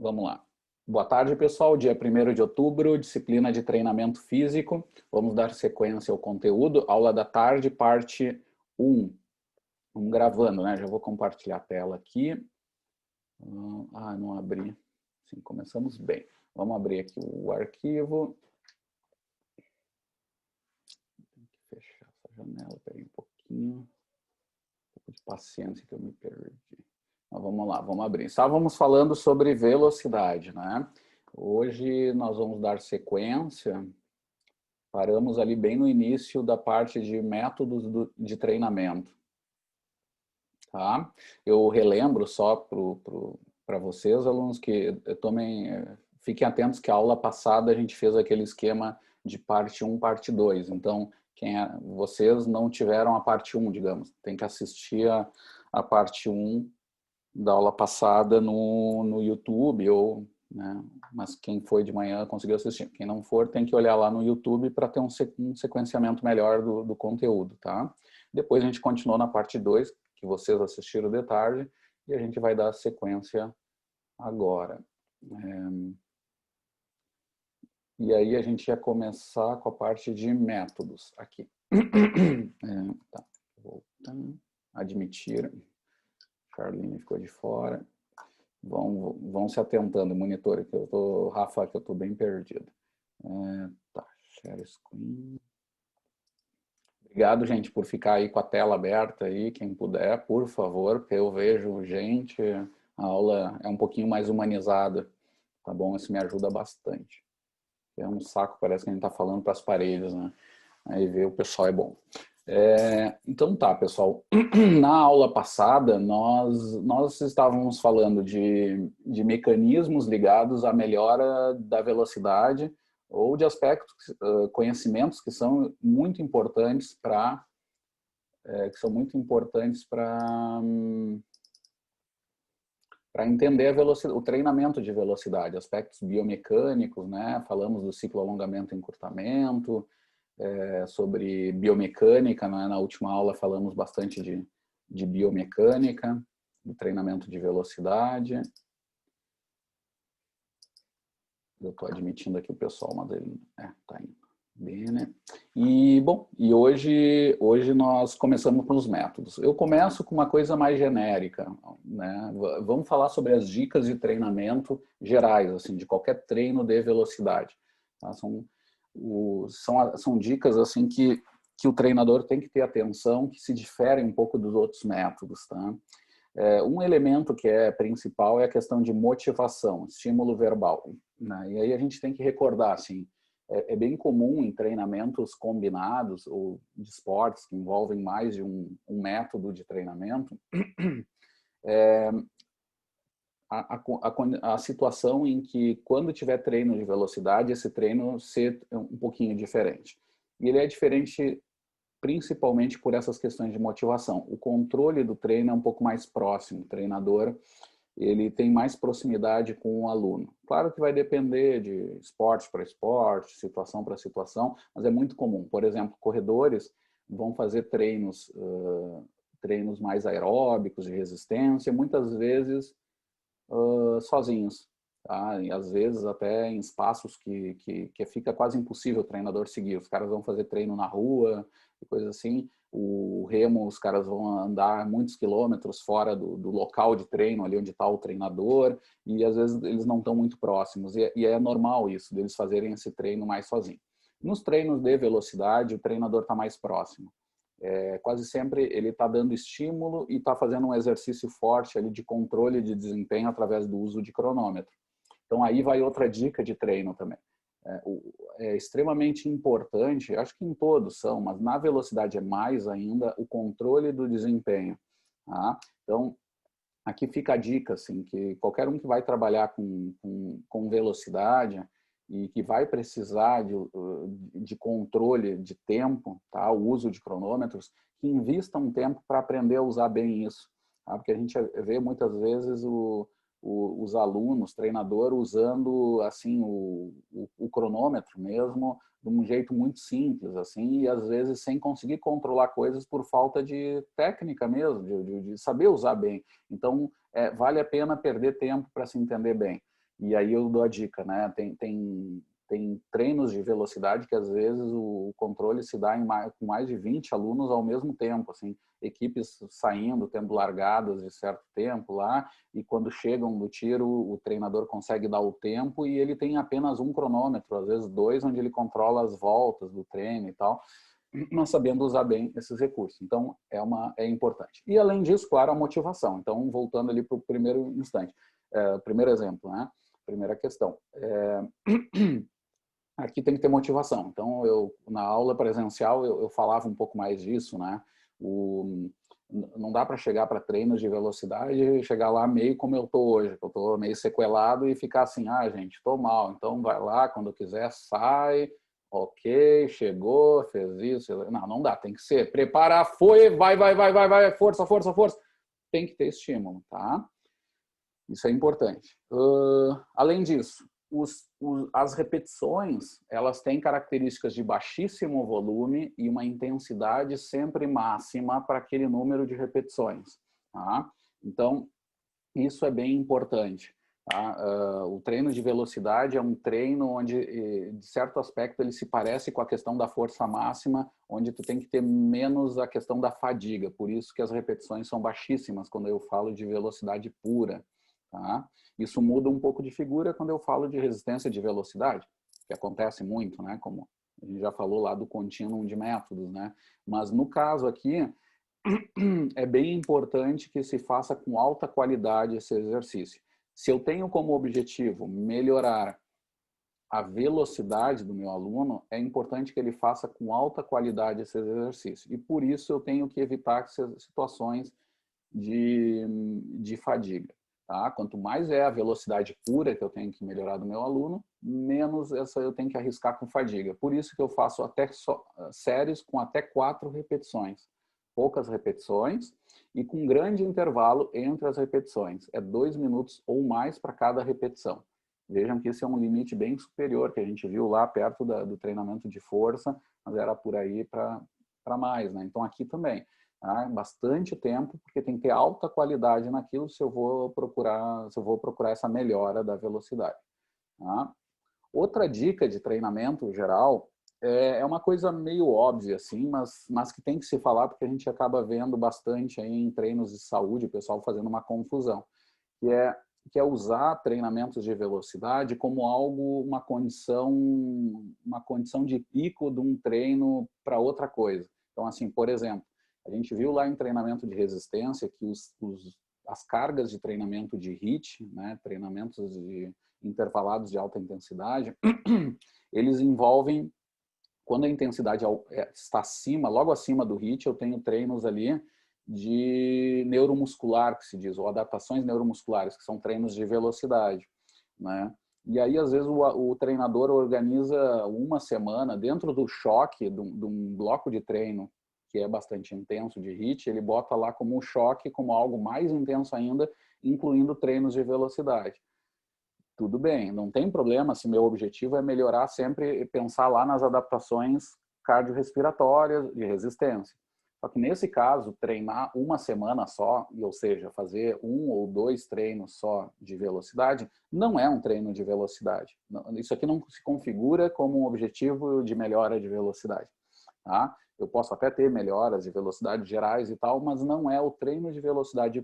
Vamos lá. Boa tarde, pessoal. Dia 1º de outubro, disciplina de treinamento físico. Vamos dar sequência ao conteúdo. Aula da tarde, parte 1. Vamos gravando, né? Já vou compartilhar a tela aqui. Não abri. Sim, começamos bem. Vamos abrir aqui o arquivo. Tem que fechar essa janela. Peraí um pouquinho. Um pouco de paciência que eu me perdi. Mas vamos lá, vamos abrir. Estávamos falando sobre velocidade, né? Hoje nós vamos dar sequência. Paramos ali bem no início da parte de métodos de treinamento. Tá? Eu relembro só para vocês, alunos, que fiquem atentos que a aula passada a gente fez aquele esquema de parte 1, parte 2. Então, vocês não tiveram a parte 1, digamos. Tem que assistir a parte 1 da aula passada no YouTube, né? Mas quem foi de manhã conseguiu assistir. Quem não for, tem que olhar lá no YouTube para ter um sequenciamento melhor do conteúdo, tá? Depois a gente continua na parte 2, que vocês assistiram de tarde, e a gente vai dar sequência agora. E aí a gente ia começar com a parte de métodos aqui. Tá. Voltando. Admitir. Carlinhos ficou de fora. Vão se atentando, monitor, que Rafa, que eu estou bem perdido. Tá, share screen. Obrigado, gente, por ficar aí com a tela aberta aí, quem puder, por favor, porque eu vejo gente, a aula é um pouquinho mais humanizada, tá bom? Isso me ajuda bastante. É um saco, parece que a gente está falando para as paredes, né? Aí ver o pessoal é bom. Então tá, pessoal. Na aula passada, nós estávamos falando de mecanismos ligados à melhora da velocidade ou de aspectos, conhecimentos que são muito importantes para entender a velocidade, o treinamento de velocidade, aspectos biomecânicos, né? Falamos do ciclo alongamento e encurtamento, sobre biomecânica, né? Na última aula falamos bastante de biomecânica, do treinamento de velocidade. Eu estou admitindo aqui o pessoal, mas ele está indo. Bene. E, bom, hoje nós começamos com os métodos. Eu começo com uma coisa mais genérica, né? Vamos falar sobre as dicas de treinamento gerais, assim, de qualquer treino de velocidade. Tá? São dicas assim que o treinador tem que ter atenção, que se diferem um pouco dos outros métodos. Tá? Um elemento que é principal é a questão de motivação, estímulo verbal. Né? E aí a gente tem que recordar, assim, é bem comum em treinamentos combinados ou de esportes que envolvem mais de um método de treinamento, a situação em que, quando tiver treino de velocidade, esse treino ser um pouquinho diferente. E ele é diferente principalmente por essas questões de motivação. O controle do treino é um pouco mais próximo. O treinador, ele tem mais proximidade com o aluno. Claro que vai depender de esporte para esporte, situação para situação, mas é muito comum. Por exemplo, corredores vão fazer treinos mais aeróbicos, de resistência, muitas vezes sozinhos. Tá? E às vezes até em espaços que fica quase impossível o treinador seguir. Os caras vão fazer treino na rua e coisa assim. O remo, os caras vão andar muitos quilômetros fora do local de treino, ali onde está o treinador, e às vezes eles não estão muito próximos. E é normal isso, deles fazerem esse treino mais sozinho. Nos treinos de velocidade, o treinador está mais próximo. Quase sempre ele está dando estímulo e está fazendo um exercício forte ali de controle de desempenho através do uso de cronômetro. Então aí vai outra dica de treino também. É extremamente importante, acho que em todos são, mas na velocidade é mais ainda, o controle do desempenho. Tá? Então, aqui fica a dica, assim, que qualquer um que vai trabalhar com velocidade e que vai precisar de controle de tempo, tá? O uso de cronômetros, que invista um tempo para aprender a usar bem isso. Tá? Porque a gente vê muitas vezes os alunos, treinador, usando assim o cronômetro mesmo de um jeito muito simples, assim, e às vezes sem conseguir controlar coisas por falta de técnica mesmo, de saber usar bem. Então, vale a pena perder tempo para se entender bem. E aí eu dou a dica, né? Tem treinos de velocidade que às vezes o controle se dá com mais de 20 alunos ao mesmo tempo, assim, equipes saindo, tendo largadas de certo tempo lá, e quando chegam no tiro, o treinador consegue dar o tempo e ele tem apenas um cronômetro, às vezes dois, onde ele controla as voltas do treino e tal, mas sabendo usar bem esses recursos. Então, é importante. E, além disso, claro, a motivação. Então, voltando ali para o primeiro instante, primeiro exemplo, né? Primeira questão. Aqui tem que ter motivação. Então, na aula presencial, eu falava um pouco mais disso, né? Não dá para chegar para treinos de velocidade e chegar lá meio como eu estou hoje, que eu estou meio sequelado e ficar assim, gente, estou mal, então vai lá, quando quiser, sai, ok, chegou, fez isso. Não dá, tem que ser, preparar, foi, vai, força, força, força. Tem que ter estímulo, tá? Isso é importante. Além disso, as repetições, elas têm características de baixíssimo volume e uma intensidade sempre máxima para aquele número de repetições. Tá? Então, isso é bem importante. Tá? O treino de velocidade é um treino onde, de certo aspecto, ele se parece com a questão da força máxima, onde tu tem que ter menos a questão da fadiga. Por isso que as repetições são baixíssimas quando eu falo de velocidade pura. Tá? Isso muda um pouco de figura quando eu falo de resistência de velocidade, que acontece muito, né? Como a gente já falou lá do contínuo de métodos, né? Mas no caso aqui, é bem importante que se faça com alta qualidade esse exercício. Se eu tenho como objetivo melhorar a velocidade do meu aluno, é importante que ele faça com alta qualidade esse exercício. E por isso eu tenho que evitar situações de fadiga. Tá? Quanto mais é a velocidade pura que eu tenho que melhorar do meu aluno, menos essa eu tenho que arriscar com fadiga. Por isso que eu faço séries com até 4 repetições. Poucas repetições e com grande intervalo entre as repetições. É 2 minutos ou mais para cada repetição. Vejam que esse é um limite bem superior, que a gente viu lá perto do treinamento de força, mas era por aí para mais. Né? Então aqui também. Tá? Bastante tempo, porque tem que ter alta qualidade naquilo se eu vou procurar essa melhora da velocidade. Tá? Outra dica de treinamento geral é uma coisa meio óbvia, assim, mas que tem que se falar porque a gente acaba vendo bastante aí em treinos de saúde, o pessoal fazendo uma confusão, que é usar treinamentos de velocidade como algo, uma condição de pico de um treino para outra coisa. Então, assim, por exemplo, a gente viu lá em treinamento de resistência que as cargas de treinamento de HIIT, né, treinamentos intervalados de alta intensidade, eles envolvem, quando a intensidade está acima, logo acima do HIIT, eu tenho treinos ali de neuromuscular, que se diz, ou adaptações neuromusculares, que são treinos de velocidade, né? E aí, às vezes, o treinador organiza uma semana, dentro do choque, de um bloco de treino que é bastante intenso de HIIT, ele bota lá como um choque, como algo mais intenso ainda, incluindo treinos de velocidade. Tudo bem, não tem problema se meu objetivo é melhorar sempre, pensar lá nas adaptações cardiorrespiratórias de resistência. Só que nesse caso, treinar uma semana só, ou seja, fazer 1 ou 2 treinos só de velocidade, não é um treino de velocidade. Isso aqui não se configura como um objetivo de melhora de velocidade. Tá? Eu posso até ter melhoras de velocidade gerais e tal, mas não é o treino de velocidade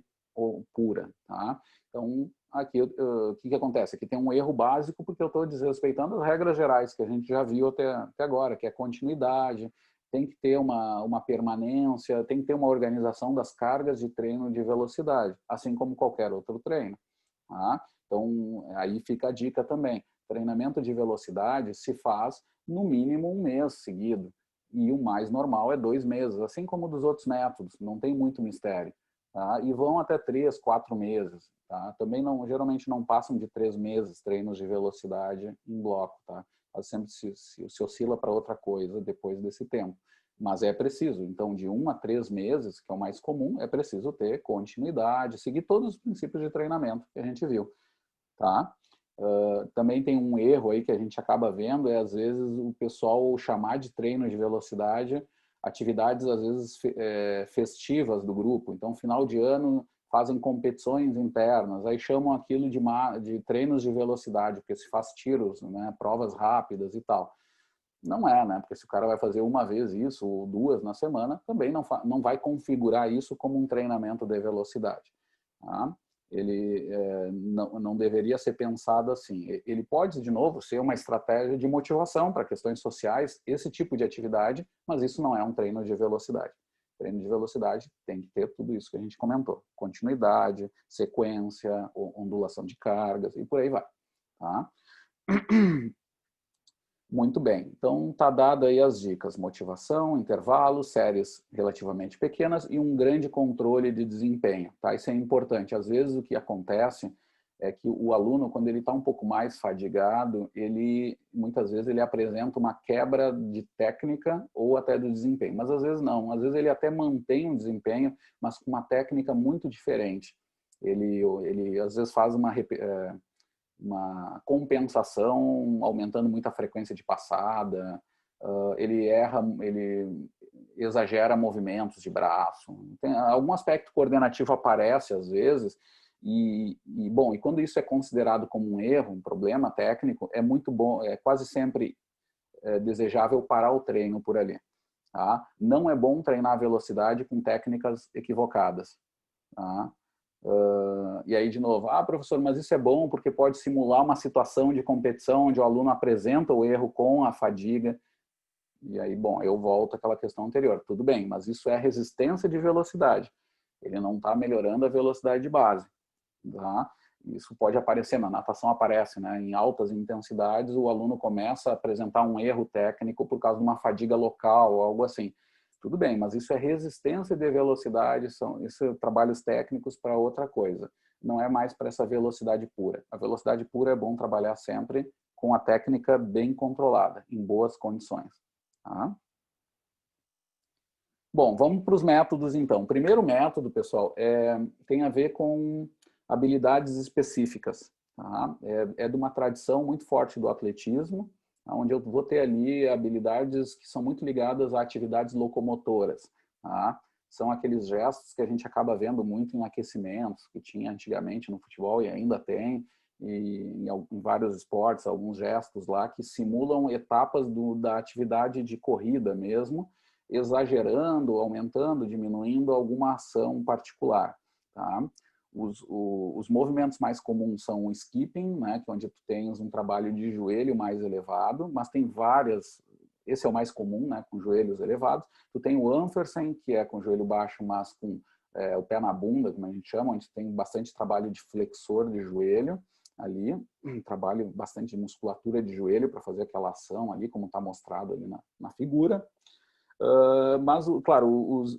pura. Tá? Então, aqui, o que acontece? Aqui tem um erro básico porque eu estou desrespeitando as regras gerais que a gente já viu até agora, que é continuidade, tem que ter uma permanência, tem que ter uma organização das cargas de treino de velocidade, assim como qualquer outro treino. Tá? Então, aí fica a dica também. Treinamento de velocidade se faz no mínimo 1 mês seguido. E o mais normal é 2 meses, assim como dos outros métodos, não tem muito mistério. Tá? E vão até 3, 4 meses. Tá? Também geralmente não passam de 3 meses treinos de velocidade em bloco. Tá? Sempre se oscila para outra coisa depois desse tempo. Mas é preciso, então, de 1 a 3 meses, que é o mais comum, é preciso ter continuidade, seguir todos os princípios de treinamento que a gente viu. Tá? Também tem um erro aí que a gente acaba vendo, às vezes o pessoal chamar de treino de velocidade atividades às vezes festivas do grupo. Então, final de ano fazem competições internas, aí chamam aquilo de treinos de velocidade, porque se faz tiros, né, provas rápidas e tal. Não é, né? Porque se o cara vai fazer uma vez isso, ou duas na semana, também não vai configurar isso como um treinamento de velocidade. Tá? Ele não deveria ser pensado assim. Ele pode, de novo, ser uma estratégia de motivação para questões sociais, esse tipo de atividade, mas isso não é um treino de velocidade. Treino de velocidade tem que ter tudo isso que a gente comentou. Continuidade, sequência, ondulação de cargas e por aí vai. Tá? Muito bem, então tá dado aí as dicas, motivação, intervalo, séries relativamente pequenas e um grande controle de desempenho, tá? Isso é importante, às vezes o que acontece é que o aluno, quando ele está um pouco mais fadigado, muitas vezes ele apresenta uma quebra de técnica ou até do desempenho, mas às vezes não, às vezes ele até mantém um desempenho, mas com uma técnica muito diferente. Ele às vezes faz uma compensação, aumentando muito a frequência de passada, ele exagera movimentos de braço, tem algum aspecto coordenativo aparece às vezes, bom, e quando isso é considerado como um erro, um problema técnico, é muito bom, é quase sempre desejável parar o treino por ali. Tá? Não é bom treinar a velocidade com técnicas equivocadas. Tá? E aí, de novo, professor, mas isso é bom porque pode simular uma situação de competição onde o aluno apresenta o erro com a fadiga. E aí, bom, eu volto àquela questão anterior. Tudo bem, mas isso é resistência de velocidade. Ele não está melhorando a velocidade de base. Tá? Isso pode aparecer, na natação aparece, né? Em altas intensidades, o aluno começa a apresentar um erro técnico por causa de uma fadiga local ou algo assim. Tudo bem, mas isso é resistência de velocidade, isso trabalhos técnicos para outra coisa. Não é mais para essa velocidade pura. A velocidade pura é bom trabalhar sempre com a técnica bem controlada, em boas condições. Tá? Bom, vamos para os métodos então. O primeiro método, pessoal, tem a ver com habilidades específicas. Tá? É de uma tradição muito forte do atletismo, onde eu vou ter ali habilidades que são muito ligadas a atividades locomotoras. Tá? São aqueles gestos que a gente acaba vendo muito em aquecimentos, que tinha antigamente no futebol e ainda tem, e em vários esportes, alguns gestos lá que simulam etapas da atividade de corrida mesmo, exagerando, aumentando, diminuindo alguma ação particular. Tá? Os movimentos mais comuns são o skipping, né, que é onde tu tens um trabalho de joelho mais elevado, mas tem várias, esse é o mais comum, né, com joelhos elevados. Tu tem o Anfersen, que é com joelho baixo, mas com o pé na bunda, como a gente chama, onde tem bastante trabalho de flexor de joelho ali, trabalho bastante de musculatura de joelho para fazer aquela ação ali, como está mostrado ali na figura. Mas, claro,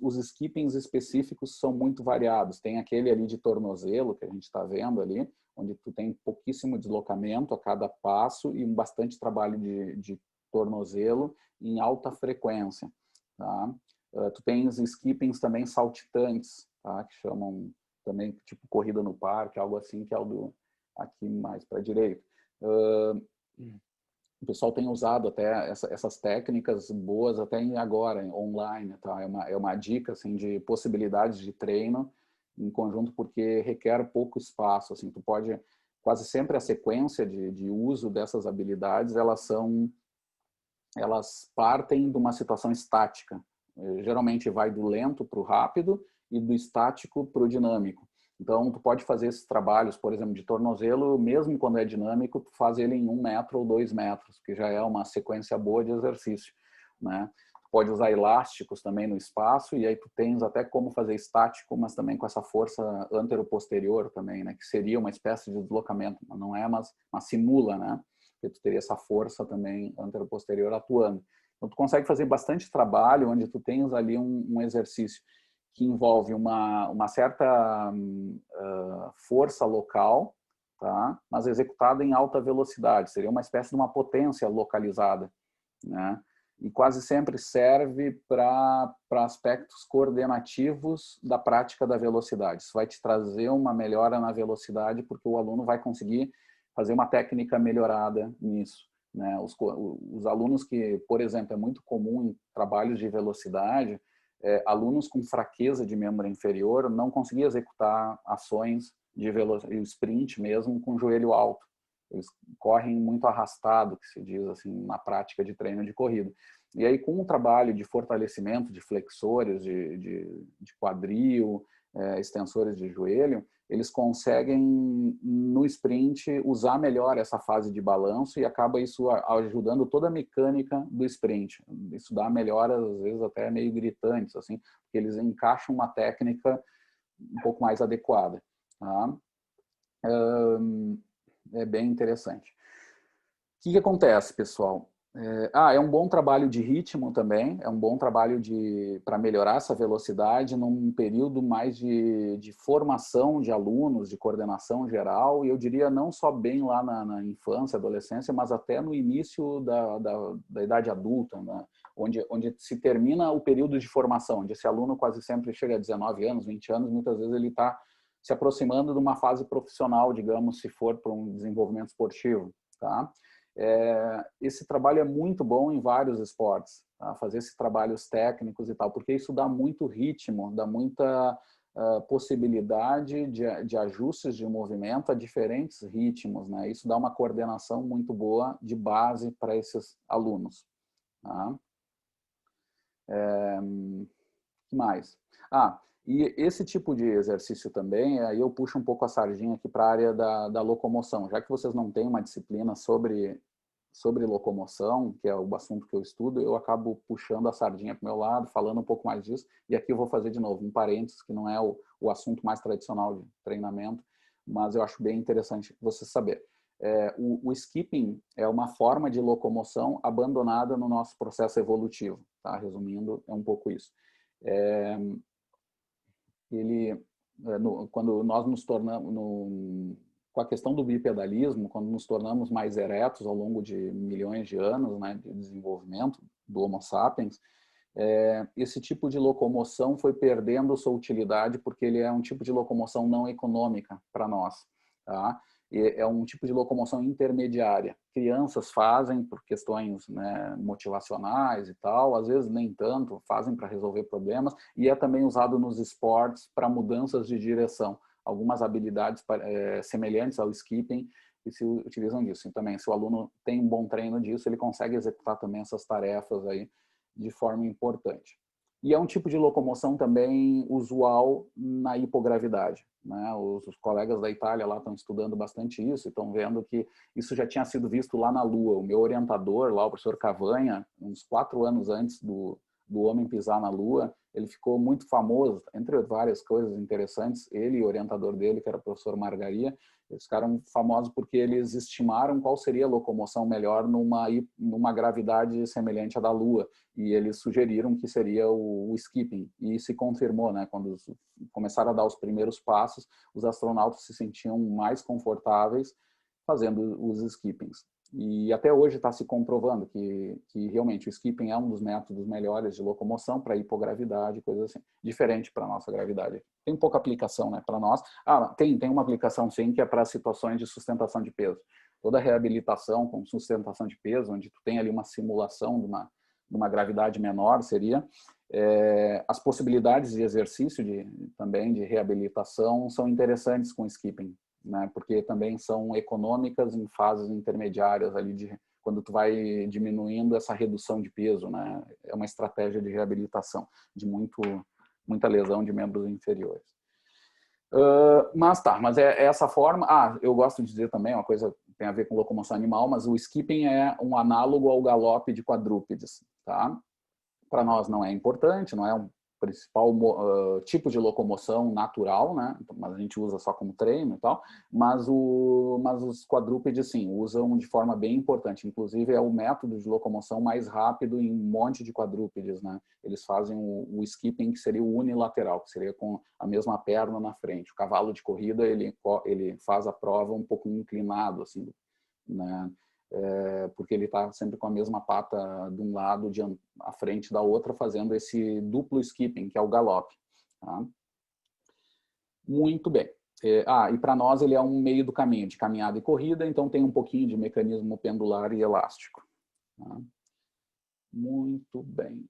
os skippings específicos são muito variados. Tem aquele ali de tornozelo, que a gente está vendo ali, onde tu tem pouquíssimo deslocamento a cada passo e bastante trabalho de tornozelo em alta frequência. Tá? Tu tens skippings também saltitantes, tá? Que chamam também tipo corrida no parque, algo assim, que é o do aqui mais para a direita. O pessoal tem usado até essas técnicas boas até agora, online. Tá? É uma dica assim, de possibilidades de treino em conjunto, porque requer pouco espaço. Assim, tu pode, quase sempre a sequência de uso dessas habilidades, elas partem de uma situação estática. Geralmente vai do lento para o rápido e do estático para o dinâmico. Então, tu pode fazer esses trabalhos, por exemplo, de tornozelo, mesmo quando é dinâmico, tu faz ele em 1 metro ou 2 metros, que já é uma sequência boa de exercício, né? Tu pode usar elásticos também no espaço, e aí tu tens até como fazer estático, mas também com essa força anteroposterior também, né? Que seria uma espécie de deslocamento, não é, mas simula, né? Porque tu teria essa força também anteroposterior atuando. Então, tu consegue fazer bastante trabalho onde tu tens ali um exercício que envolve uma certa força local, tá? Mas executada em alta velocidade. Seria uma espécie de uma potência localizada, né? E quase sempre serve para aspectos coordenativos da prática da velocidade. Isso vai te trazer uma melhora na velocidade, porque o aluno vai conseguir fazer uma técnica melhorada nisso. Né? Os alunos que, por exemplo, é muito comum em trabalhos de velocidade, alunos com fraqueza de membro inferior não conseguiam executar ações de sprint mesmo com o joelho alto. Eles correm muito arrastado, que se diz assim, na prática de treino de corrida. E aí, com o trabalho de fortalecimento de flexores, de quadril, extensores de joelho, eles conseguem, no sprint, usar melhor essa fase de balanço e acaba isso ajudando toda a mecânica do sprint. Isso dá melhoras, às vezes, até meio gritantes, assim, porque eles encaixam uma técnica um pouco mais adequada. Tá? É bem interessante. O que acontece, pessoal? É um bom trabalho de ritmo também, é um bom trabalho para melhorar essa velocidade num período mais de formação de alunos, de coordenação geral, e eu diria não só bem lá na infância, adolescência, mas até no início da idade adulta, né? onde se termina o período de formação, onde esse aluno quase sempre chega a 19 anos, 20 anos, muitas vezes ele está se aproximando de uma fase profissional, digamos, se for para um desenvolvimento esportivo, tá? Esse trabalho é muito bom em vários esportes, tá? Fazer esses trabalhos técnicos e tal, porque isso dá muito ritmo, dá muita possibilidade de ajustes de movimento a diferentes ritmos, né? Isso dá uma coordenação muito boa de base para esses alunos. Tá? Que mais? E esse tipo de exercício também, aí eu puxo um pouco a sardinha aqui para a área da locomoção. Já que vocês não têm uma disciplina sobre locomoção, que é o assunto que eu estudo, eu acabo puxando a sardinha para o meu lado, falando um pouco mais disso. E aqui eu vou fazer de novo um parênteses, que não é o assunto mais tradicional de treinamento, mas eu acho bem interessante você saber. O skipping é uma forma de locomoção abandonada no nosso processo evolutivo. Tá? Resumindo, é um pouco isso. Quando nós nos tornamos, com a questão do bipedalismo, quando nos tornamos mais eretos ao longo de milhões de anos, né, de desenvolvimento do Homo sapiens, esse tipo de locomoção foi perdendo sua utilidade porque ele é um tipo de locomoção não econômica para nós. Tá? É um tipo de locomoção intermediária. Crianças fazem por questões, né, motivacionais e tal, às vezes nem tanto, fazem para resolver problemas, e é também usado nos esportes para mudanças de direção. Algumas habilidades semelhantes ao skipping que se utilizam disso. E também, se o aluno tem um bom treino disso, ele consegue executar também essas tarefas aí de forma importante. E é um tipo de locomoção também usual na hipogravidade. Né? Os colegas da Itália lá estão estudando bastante isso e estão vendo que isso já tinha sido visto lá na Lua. O meu orientador, lá, o professor Cavanha, uns 4 anos antes do homem pisar na Lua, ele ficou muito famoso, entre várias coisas interessantes. Ele e o orientador dele, que era o professor Margaria, eles ficaram famosos porque eles estimaram qual seria a locomoção melhor numa gravidade semelhante à da Lua. E eles sugeriram que seria o skipping. E se confirmou, né? Quando começaram a dar os primeiros passos, os astronautas se sentiam mais confortáveis fazendo os skippings. E até hoje está se comprovando que realmente o skipping é um dos métodos melhores de locomoção para hipogravidade, coisas assim, diferente para a nossa gravidade. Tem pouca aplicação, né, para nós. Tem uma aplicação sim, que é para situações de sustentação de peso. Toda reabilitação com sustentação de peso, onde tu tem ali uma simulação de uma gravidade menor, seria as possibilidades de exercício também de reabilitação são interessantes com o skipping. Né, porque também são econômicas em fases intermediárias ali quando tu vai diminuindo essa redução de peso, né, é uma estratégia de reabilitação de muita lesão de membros inferiores. Mas é essa forma. Eu gosto de dizer também uma coisa que tem a ver com locomoção animal, mas o skipping é um análogo ao galope de quadrúpedes, tá? Para nós não é importante, não é um principal tipo de locomoção natural, né? Mas a gente usa só como treino e tal. Mas os quadrúpedes, sim, usam de forma bem importante. Inclusive, é o método de locomoção mais rápido em um monte de quadrúpedes, né? Eles fazem o skipping, que seria o unilateral, que seria com a mesma perna na frente. O cavalo de corrida, ele faz a prova um pouco inclinado, assim, né? Porque ele está sempre com a mesma pata de um lado à frente da outra, fazendo esse duplo skipping, que é o galope. Tá? Muito bem. E para nós ele é um meio do caminho, de caminhada e corrida, então tem um pouquinho de mecanismo pendular e elástico. Tá? Muito bem.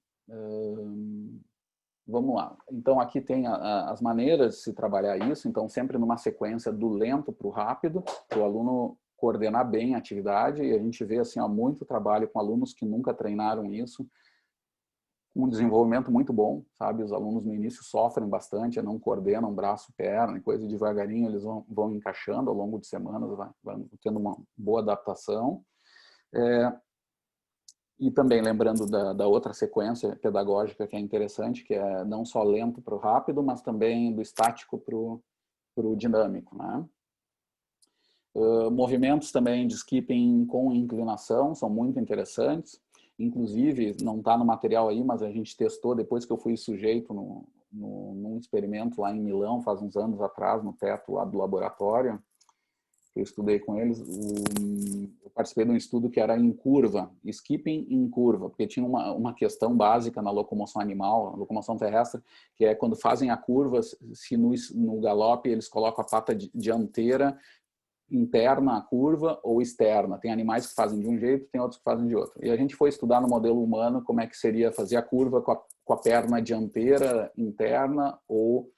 vamos lá. Então, aqui tem as maneiras de se trabalhar isso. Então, sempre numa sequência do lento para o rápido, para o aluno coordenar bem a atividade. E a gente vê assim, muito trabalho com alunos que nunca treinaram isso. Um desenvolvimento muito bom, sabe? Os alunos no início sofrem bastante, não coordenam braço, perna, e coisa devagarinho eles vão encaixando ao longo de semanas, vão tendo uma boa adaptação. E também lembrando da outra sequência pedagógica que é interessante, que é não só lento para o rápido, mas também do estático para o dinâmico, né? Movimentos também de skipping com inclinação são muito interessantes. Inclusive, não está no material aí, mas a gente testou depois que eu fui sujeito num experimento lá em Milão, faz uns anos atrás, no teto lá do laboratório. Eu estudei com eles, eu participei de um estudo que era em curva, skipping em curva, porque tinha uma questão básica na locomoção animal, locomoção terrestre, que é quando fazem a curva, se no galope eles colocam a pata dianteira interna à curva ou externa. Tem animais que fazem de um jeito, tem outros que fazem de outro. E a gente foi estudar no modelo humano como é que seria fazer a curva com a perna dianteira interna ou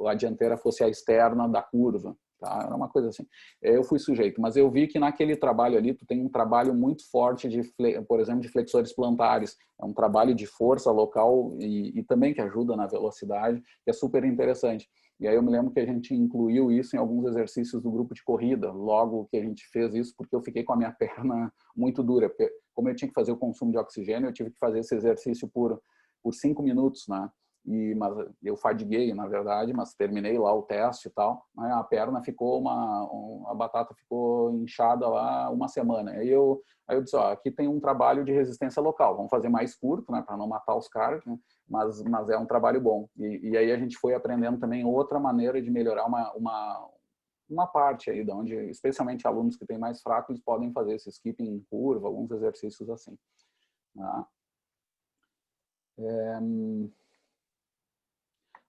a dianteira fosse a externa da curva. Tá? Era uma coisa assim. Eu fui sujeito, mas eu vi que naquele trabalho ali tu tem um trabalho muito forte, por exemplo, de flexores plantares. É um trabalho de força local e também que ajuda na velocidade, que é super interessante. E aí eu me lembro que a gente incluiu isso em alguns exercícios do grupo de corrida, logo que a gente fez isso, porque eu fiquei com a minha perna muito dura, porque como eu tinha que fazer o consumo de oxigênio, eu tive que fazer esse exercício por 5 minutos, né? Mas eu fadiguei, na verdade, mas terminei lá o teste e tal, né? A perna ficou a batata ficou inchada lá uma semana. Aí eu disse, ó, aqui tem um trabalho de resistência local, vamos fazer mais curto, né, para não matar os caras, né? Mas é um trabalho bom. E aí a gente foi aprendendo também outra maneira de melhorar uma parte aí, de onde, especialmente alunos que têm mais fraco, eles podem fazer esse skipping em curva, alguns exercícios assim. Tá?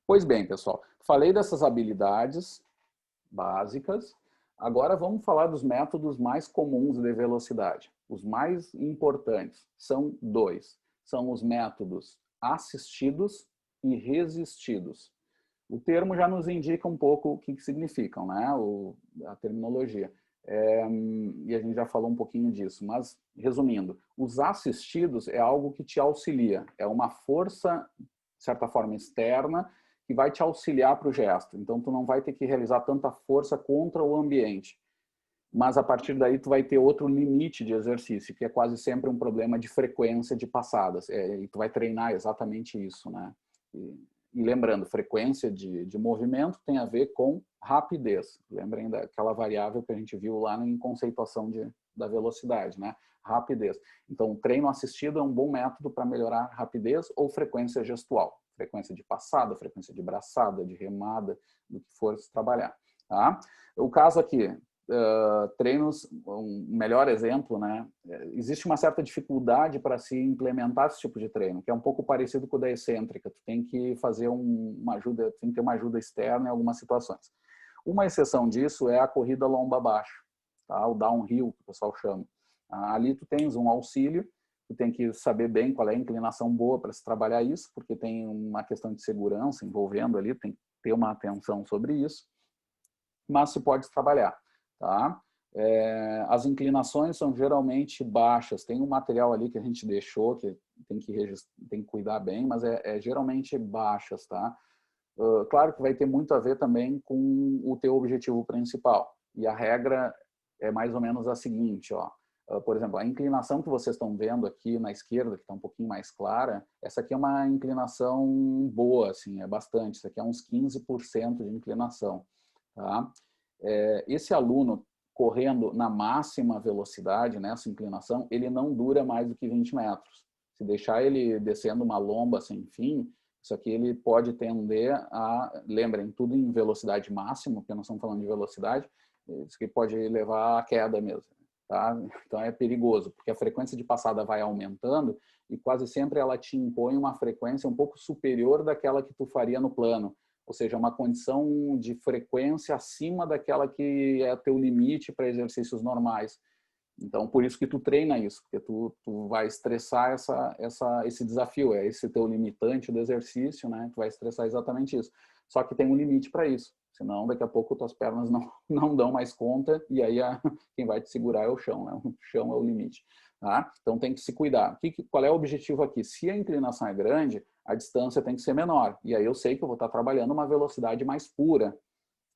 Pois bem, pessoal, falei dessas habilidades básicas. Agora vamos falar dos métodos mais comuns de velocidade. Os mais importantes são 2. São os métodos assistidos e resistidos. O termo já nos indica um pouco o que significam, né? A terminologia. E a gente já falou um pouquinho disso, mas resumindo, os assistidos é algo que te auxilia, é uma força, de certa forma, externa, que vai te auxiliar para o gesto. Então, tu não vai ter que realizar tanta força contra o ambiente. Mas, a partir daí, tu vai ter outro limite de exercício, que é quase sempre um problema de frequência de passadas. E tu vai treinar exatamente isso, né? E lembrando, frequência de movimento tem a ver com rapidez. Lembrem daquela variável que a gente viu lá em conceituação da velocidade, né? Rapidez. Então, o treino assistido é um bom método para melhorar rapidez ou frequência gestual. Frequência de passada, frequência de braçada, de remada, do que for se trabalhar. Tá? O caso aqui, treinos, um melhor exemplo, né? Existe uma certa dificuldade para se implementar esse tipo de treino, que é um pouco parecido com o da excêntrica. Tu tem que fazer uma ajuda, tem que ter uma ajuda externa em algumas situações. Uma exceção disso é a corrida lomba abaixo, tá? O downhill, que o pessoal chama. Ali tu tens um auxílio, tu tem que saber bem qual é a inclinação boa para se trabalhar isso, porque tem uma questão de segurança envolvendo ali, tem que ter uma atenção sobre isso, mas se pode trabalhar. Tá? As inclinações são geralmente baixas. Tem um material ali que a gente deixou, que tem que cuidar bem, mas geralmente baixas. Tá? Claro que vai ter muito a ver também com o teu objetivo principal. E a regra é mais ou menos a seguinte, ó. Por exemplo, a inclinação que vocês estão vendo aqui na esquerda, que está um pouquinho mais clara, essa aqui é uma inclinação boa, assim, é bastante. Isso aqui é uns 15% de inclinação. Tá? Esse aluno correndo na máxima velocidade, nessa inclinação, ele não dura mais do que 20 metros. Se deixar ele descendo uma lomba sem fim, isso aqui ele pode tender a, lembrem, tudo em velocidade máxima, porque nós estamos falando de velocidade, isso aqui pode levar à queda mesmo. Tá? Então é perigoso, porque a frequência de passada vai aumentando e quase sempre ela te impõe uma frequência um pouco superior daquela que tu faria no plano. Ou seja, uma condição de frequência acima daquela que é teu limite para exercícios normais. Então, por isso que tu treina isso, porque tu vai estressar esse desafio, esse teu limitante do exercício, né? Tu vai estressar exatamente isso. Só que tem um limite para isso, senão daqui a pouco tuas pernas não dão mais conta e aí quem vai te segurar é o chão, né? O chão é o limite, tá? Então tem que se cuidar. Qual é o objetivo aqui? Se a inclinação é grande, a distância tem que ser menor. E aí eu sei que eu vou estar trabalhando uma velocidade mais pura.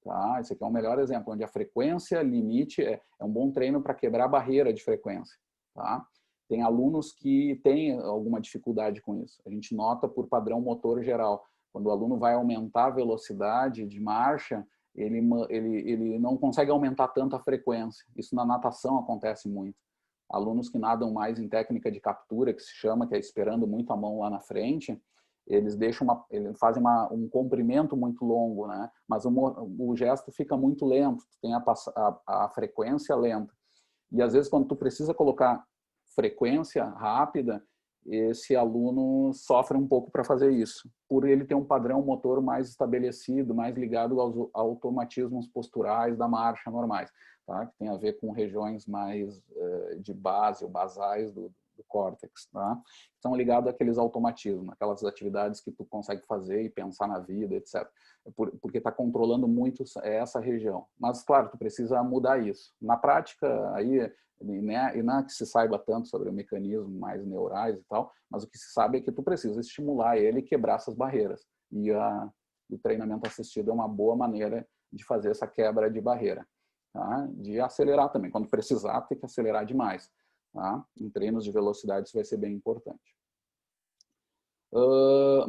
Tá? Esse aqui é um melhor exemplo, onde a frequência limite é um bom treino para quebrar a barreira de frequência. Tá? Tem alunos que têm alguma dificuldade com isso. A gente nota por padrão motor geral. Quando o aluno vai aumentar a velocidade de marcha, ele não consegue aumentar tanto a frequência. Isso na natação acontece muito. Alunos que nadam mais em técnica de captura, que se chama, que é esperando muito a mão lá na frente, eles fazem um comprimento muito longo, né? Mas o gesto fica muito lento, tem a frequência lenta. E às vezes quando tu precisa colocar frequência rápida, esse aluno sofre um pouco para fazer isso, por ele ter um padrão motor mais estabelecido, mais ligado aos automatismos posturais da marcha normais, tá? Que tem a ver com regiões mais de base ou basais do córtex, tá? Estão ligados àqueles automatismos, aquelas atividades que tu consegue fazer e pensar na vida, etc. Porque está controlando muito essa região. Mas, claro, tu precisa mudar isso. Na prática, aí, e não é que se saiba tanto sobre o mecanismo mais neurais e tal, mas o que se sabe é que tu precisa estimular ele e quebrar essas barreiras. E o treinamento assistido é uma boa maneira de fazer essa quebra de barreira. Tá? De acelerar também. Quando precisar, tem que acelerar demais. Tá? Em treinos de velocidade isso vai ser bem importante.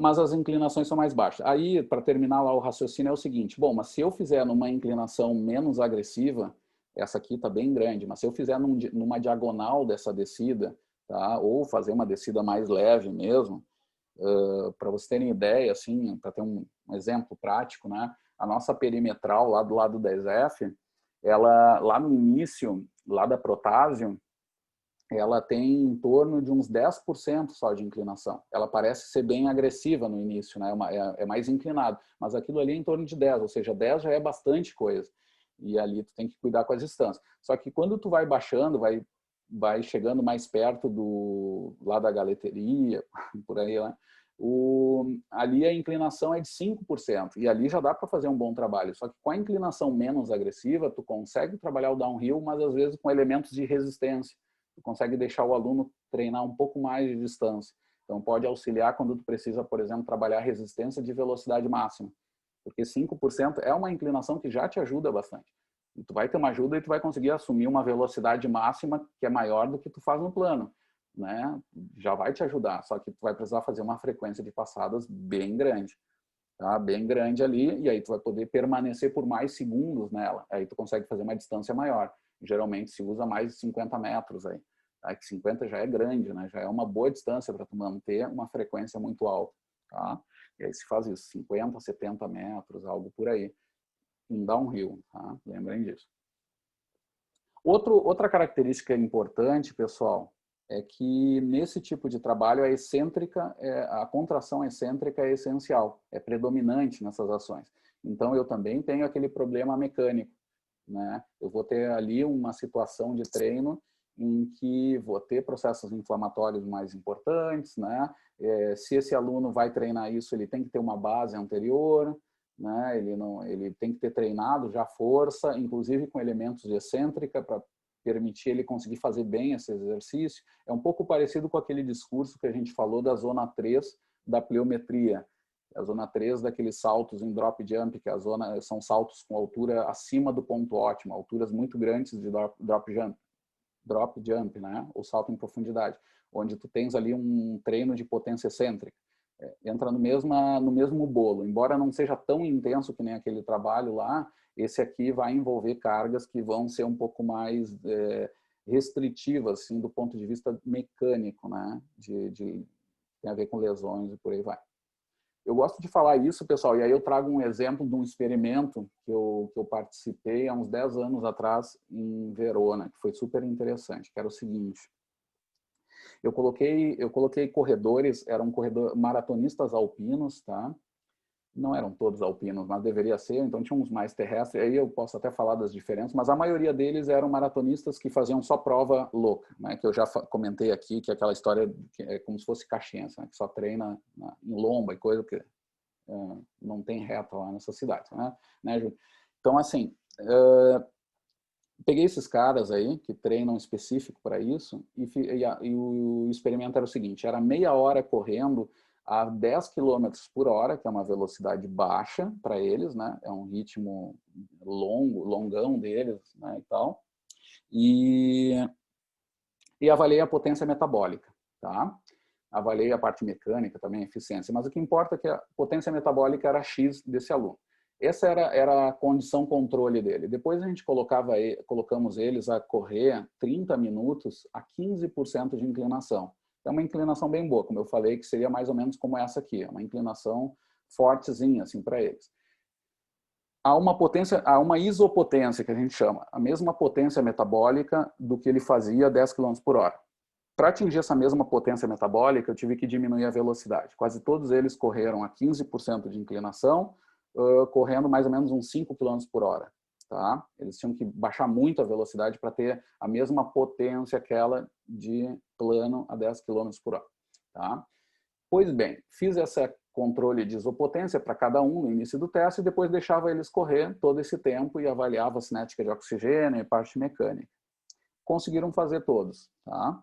Mas as inclinações são mais baixas. Aí, para terminar lá o raciocínio é o seguinte, bom, mas se eu fizer numa inclinação menos agressiva, essa aqui está bem grande, mas se eu fizer numa diagonal dessa descida, tá? Ou fazer uma descida mais leve mesmo, para vocês terem ideia, assim, para ter um exemplo prático, né? A nossa perimetral lá do lado 10F, ela lá no início, lá da Protásio, ela tem em torno de uns 10% só de inclinação. Ela parece ser bem agressiva no início, né? É mais inclinado, mas aquilo ali é em torno de 10, ou seja, 10 já é bastante coisa. E ali tu tem que cuidar com as distâncias. Só que quando tu vai baixando, vai chegando mais perto lá da galeteria, por aí, né? Ali a inclinação é de 5%, e ali já dá para fazer um bom trabalho. Só que com a inclinação menos agressiva, tu consegue trabalhar o downhill, mas às vezes com elementos de resistência. Tu consegue deixar o aluno treinar um pouco mais de distância. Então, pode auxiliar quando tu precisa, por exemplo, trabalhar resistência de velocidade máxima. Porque 5% é uma inclinação que já te ajuda bastante. E tu vai ter uma ajuda e tu vai conseguir assumir uma velocidade máxima que é maior do que tu faz no plano, né? Já vai te ajudar, só que tu vai precisar fazer uma frequência de passadas bem grande, tá? Bem grande ali, e aí tu vai poder permanecer por mais segundos nela. Aí tu consegue fazer uma distância maior. Geralmente se usa mais de 50 metros aí. Tá? Que 50 já é grande, né? Já é uma boa distância para tu manter uma frequência muito alta, tá? E aí se faz isso, 50, 70 metros, algo por aí. Em downhill, tá? Lembrem disso. Outra característica importante, pessoal, é que nesse tipo de trabalho a contração excêntrica é essencial, é predominante nessas ações. Então eu também tenho aquele problema mecânico, né? Eu vou ter ali uma situação de treino em que vou ter processos inflamatórios mais importantes, né? Se esse aluno vai treinar isso, ele tem que ter uma base anterior, né? Ele tem que ter treinado já força, inclusive com elementos de excêntrica para permitir ele conseguir fazer bem esse exercício. É um pouco parecido com aquele discurso que a gente falou da zona 3 da pliometria. A zona 3 daqueles saltos em drop jump, que são saltos com altura acima do ponto ótimo, alturas muito grandes de drop jump, né? Ou salto em profundidade, onde tu tens ali um treino de potência excêntrica. Entra no mesmo bolo, embora não seja tão intenso que nem aquele trabalho lá, esse aqui vai envolver cargas que vão ser um pouco mais restritivas, assim, do ponto de vista mecânico, né? Tem a ver com lesões e por aí vai. Eu gosto de falar isso, pessoal, e aí eu trago um exemplo de um experimento que eu participei há uns 10 anos atrás em Verona, que foi super interessante, que era o seguinte. Eu coloquei corredores, eram maratonistas alpinos, tá? não eram todos alpinos, mas deveria ser, então tinha uns mais terrestres, aí eu posso até falar das diferenças, mas a maioria deles eram maratonistas que faziam só prova louca, né, que eu já comentei aqui, que é aquela história que é como se fosse caxiense, né, que só treina em lomba e coisa que não tem reta lá nessa cidade, né, Júlio? Então, assim, peguei esses caras aí, que treinam específico para isso, e o experimento era o seguinte, era meia hora correndo a 10 km por hora, que é uma velocidade baixa para eles, né? É um ritmo longão deles, né? E tal. E avaliei a potência metabólica, tá? Avaliei a parte mecânica também, a eficiência, mas o que importa é que a potência metabólica era X desse aluno. Essa era a condição controle dele. Depois a gente colocamos eles a correr 30 minutos a 15% de inclinação. É uma inclinação bem boa, como eu falei, que seria mais ou menos como essa aqui, uma inclinação fortezinha assim para eles. Há uma isopotência que a gente chama, a mesma potência metabólica do que ele fazia 10 km por hora. Para atingir essa mesma potência metabólica, eu tive que diminuir a velocidade. Quase todos eles correram a 15% de inclinação, correndo mais ou menos uns 5 km por hora. Tá? Eles tinham que baixar muito a velocidade para ter a mesma potência aquela de plano a 10 km por hora. Tá? Pois bem, fiz esse controle de isopotência para cada um no início do teste e depois deixava eles correr todo esse tempo e avaliava a cinética de oxigênio e parte mecânica. Conseguiram fazer todos. Tá?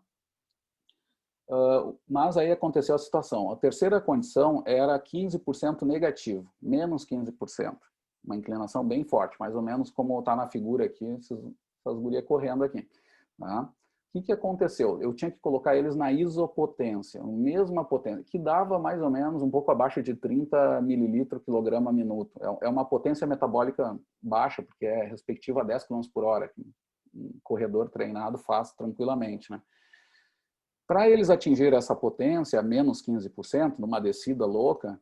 Mas aí aconteceu a situação. A terceira condição era 15% negativo, menos 15%. Uma inclinação bem forte, mais ou menos como está na figura aqui, essas gurias correndo aqui. Tá? O que aconteceu? Eu tinha que colocar eles na isopotência, a mesma potência, que dava mais ou menos um pouco abaixo de 30 mililitros quilograma minuto. É uma potência metabólica baixa, porque é respectiva a 10 km por hora, que um corredor treinado faz tranquilamente, né? Para eles atingirem essa potência, menos 15%, numa descida louca,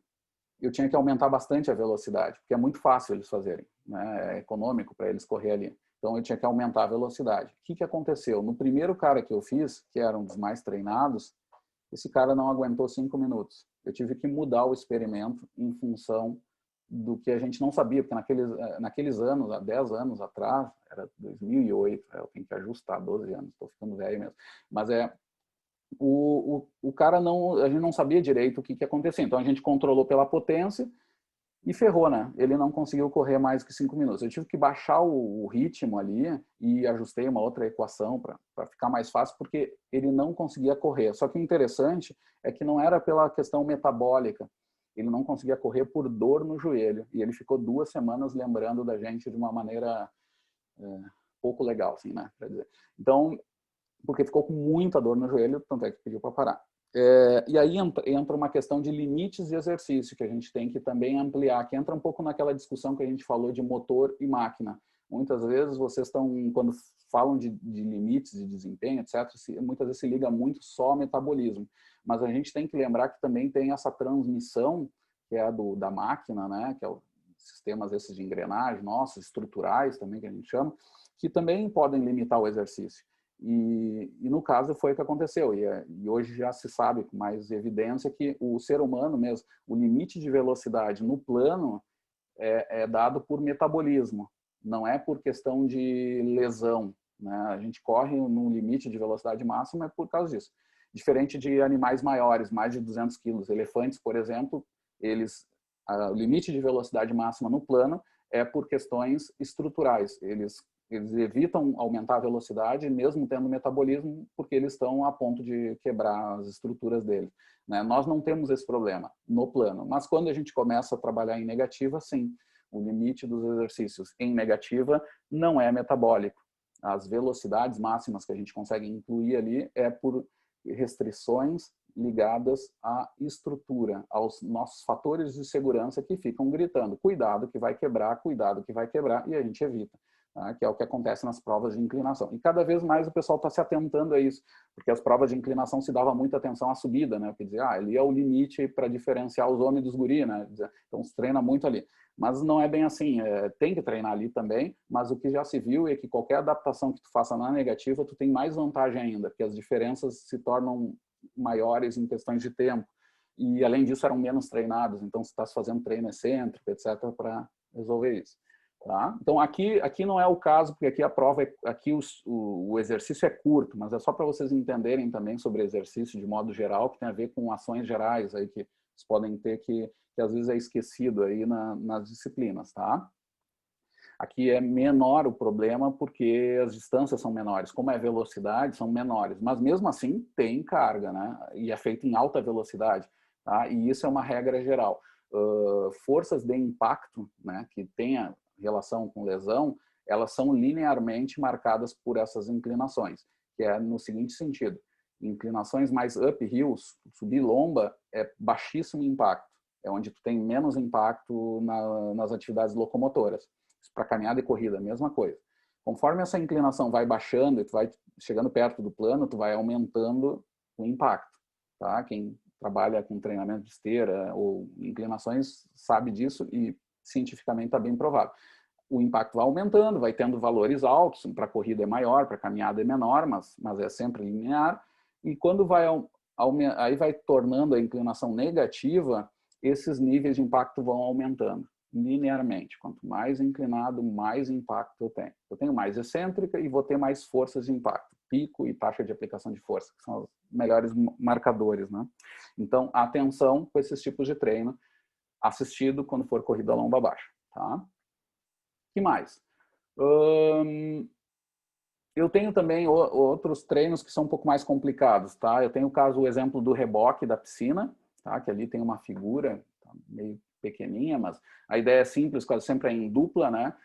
eu tinha que aumentar bastante a velocidade, porque é muito fácil eles fazerem, né? É econômico para eles correr ali. Então eu tinha que aumentar a velocidade. O que aconteceu? No primeiro cara que eu fiz, que era um dos mais treinados, esse cara não aguentou 5 minutos. Eu tive que mudar o experimento em função do que a gente não sabia, porque naqueles anos, há 10 anos atrás, era 2008, eu tenho que ajustar 12 anos, estou ficando velho mesmo, mas o cara não, a gente não sabia direito o que ia acontecer, então a gente controlou pela potência e ferrou, né? Ele não conseguiu correr mais que 5 minutos. Eu tive que baixar o ritmo ali e ajustei uma outra equação para ficar mais fácil, porque ele não conseguia correr. Só que o interessante é que não era pela questão metabólica, ele não conseguia correr por dor no joelho, e ele ficou 2 semanas lembrando da gente de uma maneira pouco legal, assim, né? Pra dizer. Então, porque ficou com muita dor no joelho, tanto é que pediu para parar. E aí entra uma questão de limites de exercício, que a gente tem que também ampliar, que entra um pouco naquela discussão que a gente falou de motor e máquina. Muitas vezes vocês estão, quando falam de limites de desempenho, etc., muitas vezes se liga muito só ao metabolismo. Mas a gente tem que lembrar que também tem essa transmissão, que é a da máquina, né, que é os sistemas esses de engrenagem, nossos, estruturais também, que a gente chama, que também podem limitar o exercício. E no caso foi o que aconteceu, e hoje já se sabe com mais evidência que o ser humano mesmo, o limite de velocidade no plano é dado por metabolismo, não é por questão de lesão, né? A gente corre no limite de velocidade máxima por causa disso. Diferente de animais maiores, mais de 200 quilos, elefantes, por exemplo, o limite de velocidade máxima no plano é por questões estruturais, eles evitam aumentar a velocidade, mesmo tendo metabolismo, porque eles estão a ponto de quebrar as estruturas deles. Né? Nós não temos esse problema no plano, mas quando a gente começa a trabalhar em negativa, sim, o limite dos exercícios em negativa não é metabólico. As velocidades máximas que a gente consegue incluir ali é por restrições ligadas à estrutura, aos nossos fatores de segurança que ficam gritando, cuidado que vai quebrar, e a gente evita. Tá? Que é o que acontece nas provas de inclinação. E cada vez mais o pessoal está se atentando a isso, porque as provas de inclinação se dava muita atenção à subida, né? Quer dizer, ali é o limite para diferenciar os homens dos guri, né? Então se treina muito ali. Mas não é bem assim, tem que treinar ali também, mas o que já se viu é que qualquer adaptação que tu faça na negativa, tu tem mais vantagem ainda, porque as diferenças se tornam maiores em questões de tempo. e além disso eram menos treinados, então você está fazendo treino excêntrico, etc, para resolver isso. Tá? Então aqui não é o caso, porque aqui a prova, aqui o exercício é curto, mas é só para vocês entenderem também sobre exercício de modo geral, que tem a ver com ações gerais aí que vocês podem ter que às vezes é esquecido aí nas disciplinas, tá? Aqui é menor o problema porque as distâncias são menores. Como é velocidade, são menores. Mas mesmo assim tem carga, né? E é feito em alta velocidade, tá? E isso é uma regra geral. Forças de impacto, né, que tenha relação com lesão, elas são linearmente marcadas por essas inclinações, que é no seguinte sentido: inclinações mais uphills, subir lomba, é baixíssimo impacto, é onde tu tem menos impacto nas atividades locomotoras. Para caminhada e corrida, a mesma coisa. Conforme essa inclinação vai baixando e tu vai chegando perto do plano, tu vai aumentando o impacto, tá? Quem trabalha com treinamento de esteira ou inclinações sabe disso e cientificamente está bem provado. O impacto vai aumentando, vai tendo valores altos, para corrida é maior, para caminhada é menor, mas é sempre linear. E quando aí vai tornando a inclinação negativa, esses níveis de impacto vão aumentando linearmente. Quanto mais inclinado, mais impacto eu tenho. Eu tenho mais excêntrica e vou ter mais forças de impacto. Pico e taxa de aplicação de força, que são os melhores marcadores, né? Então, atenção com esses tipos de treino assistido quando for corrida lomba baixa, tá? Que mais? Eu tenho também outros treinos que são um pouco mais complicados, tá? Eu tenho o exemplo do reboque da piscina, tá? Que ali tem uma figura meio pequenininha, mas a ideia é simples, quase sempre é em dupla, né?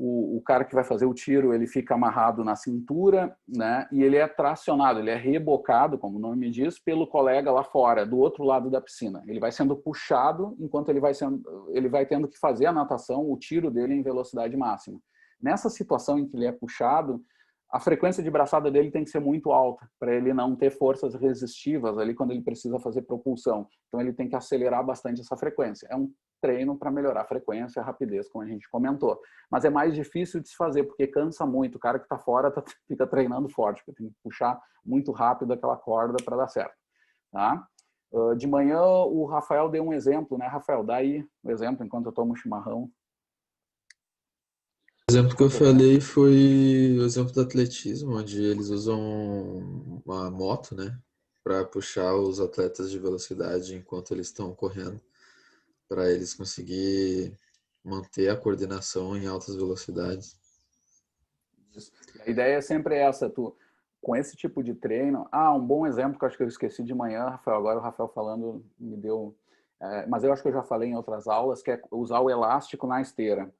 O cara que vai fazer o tiro, ele fica amarrado na cintura, né? E ele é tracionado, ele é rebocado, como o nome diz, pelo colega lá fora, do outro lado da piscina. Ele vai sendo puxado enquanto ele vai tendo que fazer a natação, o tiro dele em velocidade máxima. Nessa situação em que ele é puxado, a frequência de braçada dele tem que ser muito alta, para ele não ter forças resistivas ali quando ele precisa fazer propulsão. Então ele tem que acelerar bastante essa frequência. É um treino para melhorar a frequência, a rapidez, como a gente comentou. Mas é mais difícil de se fazer, porque cansa muito. O cara que está fora fica treinando forte, porque tem que puxar muito rápido aquela corda para dar certo. Tá? De manhã, o Rafael deu um exemplo, né, Rafael? Dá aí o exemplo enquanto eu tomo chimarrão. O exemplo que eu falei foi o exemplo do atletismo, onde eles usam uma moto, né, para puxar os atletas de velocidade enquanto eles estão correndo, para eles conseguir manter a coordenação em altas velocidades. A ideia é sempre essa, com esse tipo de treino. Um bom exemplo que eu acho que eu esqueci de manhã, Rafael, agora o Rafael falando me deu, mas eu acho que eu já falei em outras aulas, que é usar o elástico na esteira.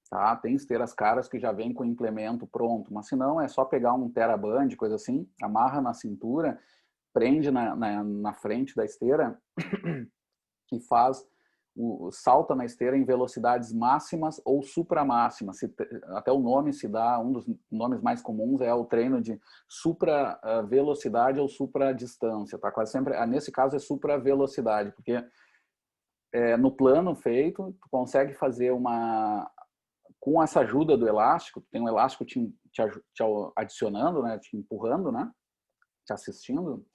Tá? Tem esteiras caras que já vem com o implemento pronto, mas se não é só pegar um TheraBand, coisa assim, amarra na cintura, prende na frente da esteira e salta na esteira em velocidades máximas ou supramáximas. Até o nome se dá, um dos nomes mais comuns é o treino de supra-velocidade ou supra-distância. Tá? Quase sempre, nesse caso é supra-velocidade, porque no plano feito, tu consegue fazer com essa ajuda do elástico, tem um elástico te adicionando, né, te empurrando, né, te assistindo,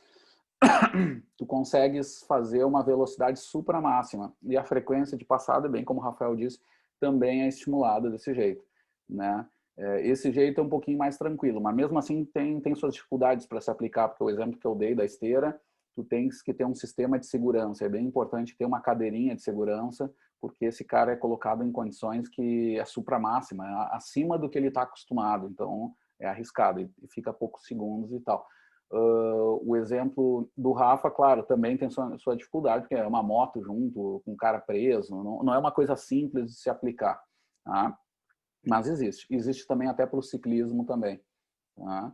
tu consegues fazer uma velocidade supramáxima. E a frequência de passada, bem como o Rafael disse, também é estimulada desse jeito, né? Esse jeito é um pouquinho mais tranquilo, mas mesmo assim tem suas dificuldades para se aplicar, porque o exemplo que eu dei da esteira, tu tens que ter um sistema de segurança. É bem importante ter uma cadeirinha de segurança, porque esse cara é colocado em condições que é supramáxima, acima do que ele está acostumado. Então é arriscado e fica poucos segundos e tal. O exemplo do Rafa, claro, também tem sua dificuldade, porque é uma moto junto, com o cara preso, não é uma coisa simples de se aplicar, tá? Mas existe. Existe também até para o ciclismo também. Tá?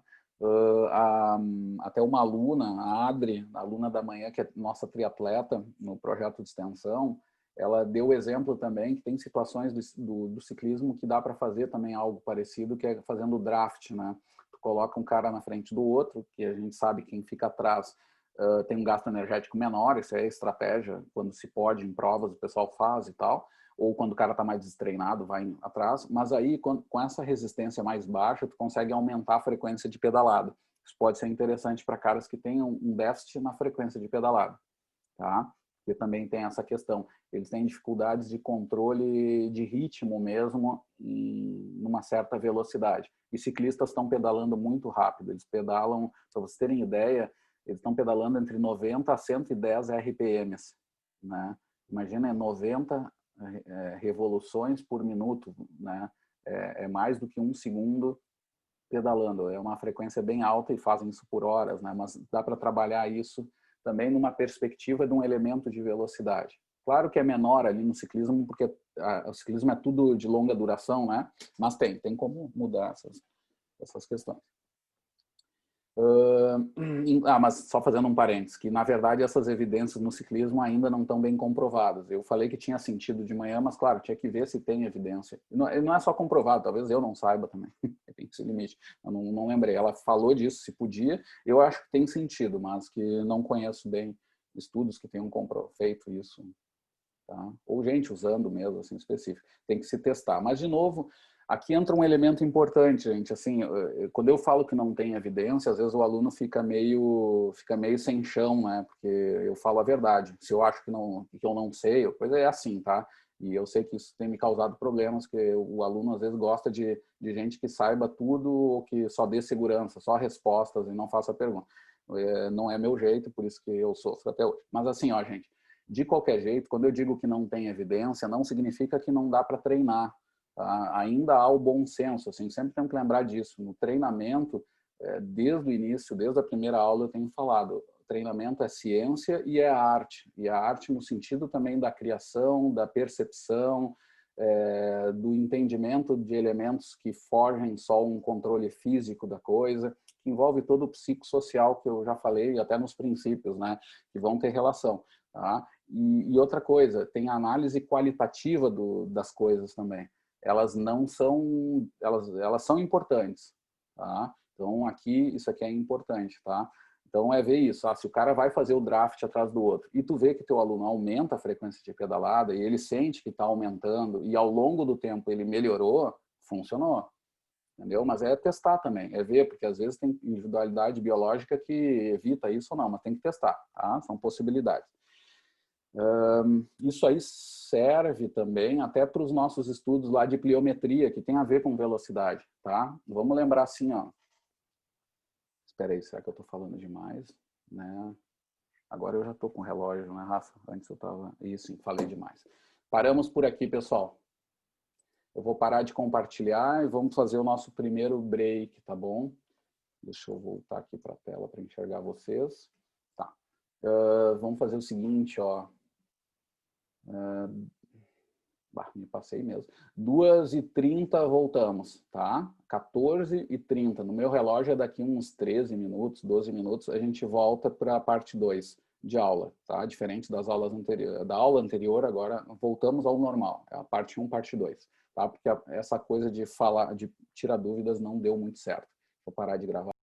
Até uma aluna, a Adri, a aluna da manhã, que é nossa triatleta no projeto de extensão, ela deu o exemplo também que tem situações do ciclismo que dá para fazer também algo parecido, que é fazendo o draft, né? Tu coloca um cara na frente do outro, que a gente sabe que quem fica atrás tem um gasto energético menor, isso é estratégia, quando se pode, em provas o pessoal faz e tal, ou quando o cara está mais destreinado, vai atrás, mas aí com essa resistência mais baixa, tu consegue aumentar a frequência de pedalada. Isso pode ser interessante para caras que tenham um déficit na frequência de pedalada. tá? Porque também tem essa questão. Eles têm dificuldades de controle de ritmo mesmo em uma certa velocidade. E ciclistas estão pedalando muito rápido. Eles pedalam, para vocês terem ideia, eles estão pedalando entre 90 a 110 RPMs, né? Imagina, 90 revoluções por minuto, né? É mais do que 1 segundo pedalando. É uma frequência bem alta e fazem isso por horas, né? Mas dá para trabalhar isso também numa perspectiva de um elemento de velocidade. Claro que é menor ali no ciclismo, porque o ciclismo é tudo de longa duração, né? Mas tem como mudar essas questões. Mas só fazendo um parênteses, que na verdade essas evidências no ciclismo ainda não estão bem comprovadas. Eu falei que tinha sentido de manhã, mas claro, tinha que ver se tem evidência. Não é só comprovado, talvez eu não saiba também, tem esse limite. Eu não lembrei, ela falou disso, se podia, eu acho que tem sentido, mas que não conheço bem estudos que tenham feito isso, tá? Ou gente usando mesmo, assim, específico. Tem que se testar. Mas, de novo, aqui entra um elemento importante, gente. Assim, quando eu falo que não tem evidência, às vezes o aluno fica meio sem chão, né? Porque eu falo a verdade. Se eu acho que eu não sei, a coisa é assim, tá? E eu sei que isso tem me causado problemas, que o aluno às vezes gosta de gente que saiba tudo ou que só dê segurança, só respostas e não faça pergunta. Não é meu jeito, por isso que eu sofro até hoje. Mas assim, ó, gente, de qualquer jeito, quando eu digo que não tem evidência, não significa que não dá para treinar. Tá? Ainda há o bom senso, assim, sempre temos que lembrar disso. No treinamento, desde o início, desde a primeira aula, eu tenho falado, treinamento é ciência e é arte. E a arte no sentido também da criação, da percepção, do entendimento de elementos que fogem só um controle físico da coisa, que envolve todo o psicossocial que eu já falei, até nos princípios, né, que vão ter relação. Tá? E outra coisa, tem a análise qualitativa das coisas também. Elas não são, elas são importantes, tá? Então aqui isso aqui é importante, tá? Então é ver isso. Se o cara vai fazer o draft atrás do outro e tu vê que teu aluno aumenta a frequência de pedalada e ele sente que está aumentando e ao longo do tempo ele melhorou, funcionou. Entendeu? Mas é testar também, é ver, porque às vezes tem individualidade biológica que evita isso ou não, mas tem que testar, tá? São possibilidades. Isso aí serve também até para os nossos estudos lá de pliometria, que tem a ver com velocidade, tá? Vamos lembrar assim, ó. Espera aí, será que eu estou falando demais? Né? Agora eu já estou com o relógio, né, Rafa? Antes eu estava... Isso, sim, falei demais. Paramos por aqui, pessoal. Eu vou parar de compartilhar e vamos fazer o nosso primeiro break, tá bom? Deixa eu voltar aqui para a tela para enxergar vocês. Tá. Vamos fazer o seguinte, ó. Me passei mesmo. 2h30 voltamos, tá? 14h30. No meu relógio é daqui uns 13 minutos, 12 minutos, a gente volta para a parte 2 de aula, tá? Diferente das aulas anteriores. Da aula anterior, agora voltamos ao normal. É a parte 1, parte 2, tá? Porque essa coisa de falar, de tirar dúvidas não deu muito certo. Vou parar de gravar.